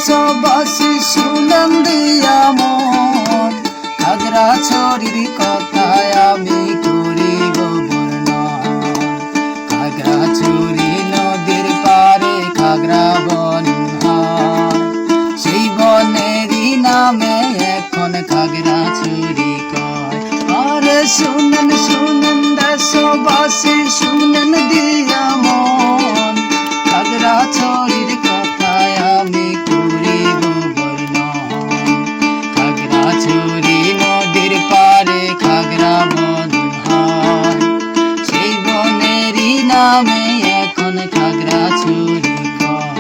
দেশবাসী শুনেন দিয়া মন, খাগড়াছড়ির কথায় আমি করিব বর্ণন। খাগড়াছড়ি নদীর পারে খাগড়া বন হয়, সেই বনেরই নামে এখন খাগড়াছড়ি কয়। আরে শুনেন শুনেন দেশবাসী শুনেন দিয়া মন, খাগড়াছড়ির কথায় আমি করিব বর্ণন। খাগড়াছড়ি নদীর পারে খাগড়া বন হয়, সেই বনেরই নামে এখন খাগড়াছড়ি কয়।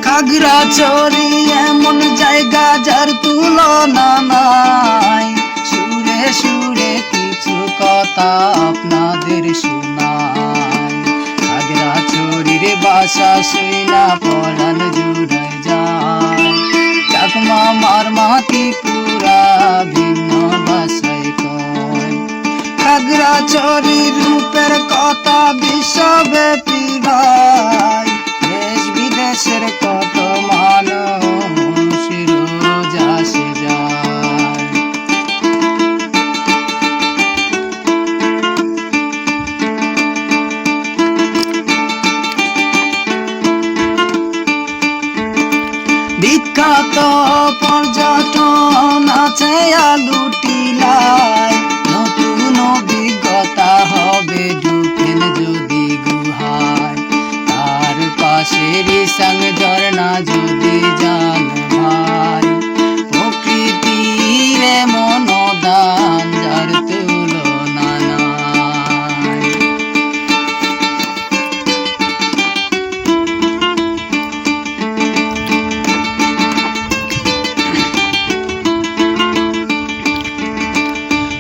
খাগড়াছড়ি এমন জায়গা যার তুলনা নাই, সুরে সুরে কিছু কথা আপনাদের শোনাই। খাগড়াছড়ির ভাষা শুইনা পরাণ জুড়ায় যায়, চাকমা মারমাতি পুরা ভিন্ন ভাষায় কয়। খাগড়াছড়ির রূপের কথা বিশ্বব্যাপী ভাই, দেশ বিদেশের কত মানুষ রোজ আসে যায়। বিখ্যাত পর্যটন আছে আলুটিলায়, নতুন অভিজ্ঞতা হবে ঢুকেন যদি গুহায়। তার পাশে রিসাং ঝর্ণা যদি যান ভাই, প্রকৃতির এমন দান যার তুলনা নাই।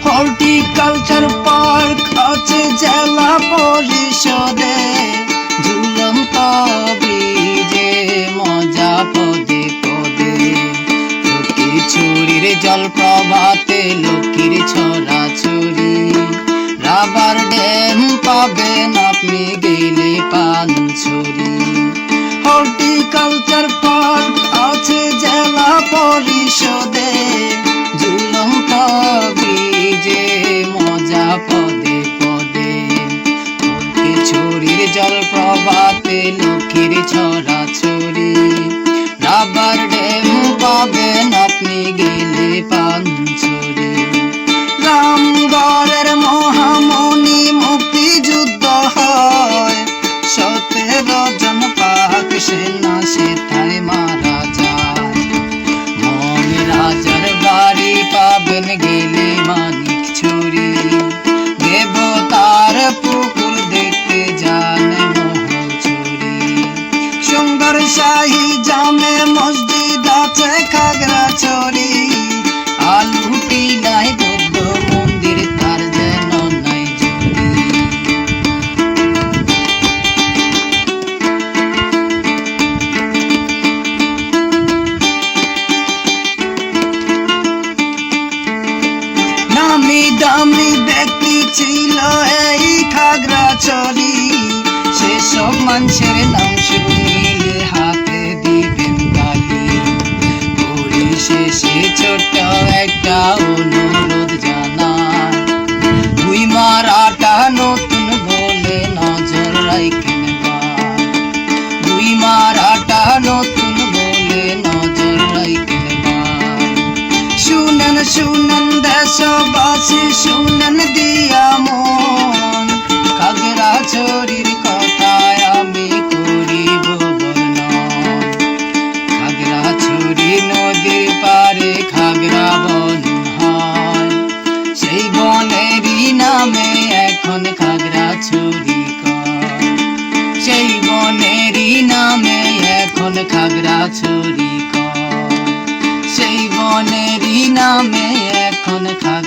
হর্টিকালচার পার্ক আছে জেলা পরিষদে, ঝুলন্ত ব্রিজে মজা পদে পদে। লক্ষ্মীর ছড়ির জলপ্রপাতে লক্ষ্মীর ছড়াছড়ি, রাবার ড্যাম পাবেন আপনি গেলে পানছড়ি। হর্টিকালচার পার্ক আছে জেলা পরিষদে, ঝুলন্ত ব্রিজে মজা পদে পদে। লক্ষ্মীর ছড়ির জলপ্রপাতে লক্ষ্মীর ছড়াছড়ি, রাবার ড্যাম পাবেন আপনি গেলে পানছড়ি। রামগড়ের মহামণি মুক্তিযুদ্ধ হয়, 17 জন পাক সেনা সেথায় মারা যায়। মনি রাজার বাড়ি পাবেন গেলে মানিকছড়ি, দেবতার পুকুর দেখতে যান মহলছড়ি। সুন্দর শাহী জামে মসজিদ আছে খাগড়াছড়ি, আলুটিলায় বৌদ্ধ মন্দির তার যেন নাই জুড়ি। নামি দামি ব্যক্তি ছিল এই খাগড়াছড়ি, সেসব মানুষের নাম শুনিলে হাতে দিবেন তালি। পরিশেষে ছোট্ট একটা অনুরোধ জানাই, দুই মারাটা নতুন বলে নজর রাখেন ভাই। দুই মারাটা নতুন বলে নজর রাখেন ভাই। শুনেন শুনেন দেশবাসী শুনেন দিয়া মন, খাগড়াছড়ির কথায় আমি করিব বর্ণন। খাগড়াছড়ি নদীর পারে খাগড়া বন হয়, সেই বনেরই নামে এখন খাগড়াছড়ি কয়। সেই বনেরই নামে এখন খাগড়াছড়ি কয়, সেই বনেরই নামে এখন খাগড়াছড়ি।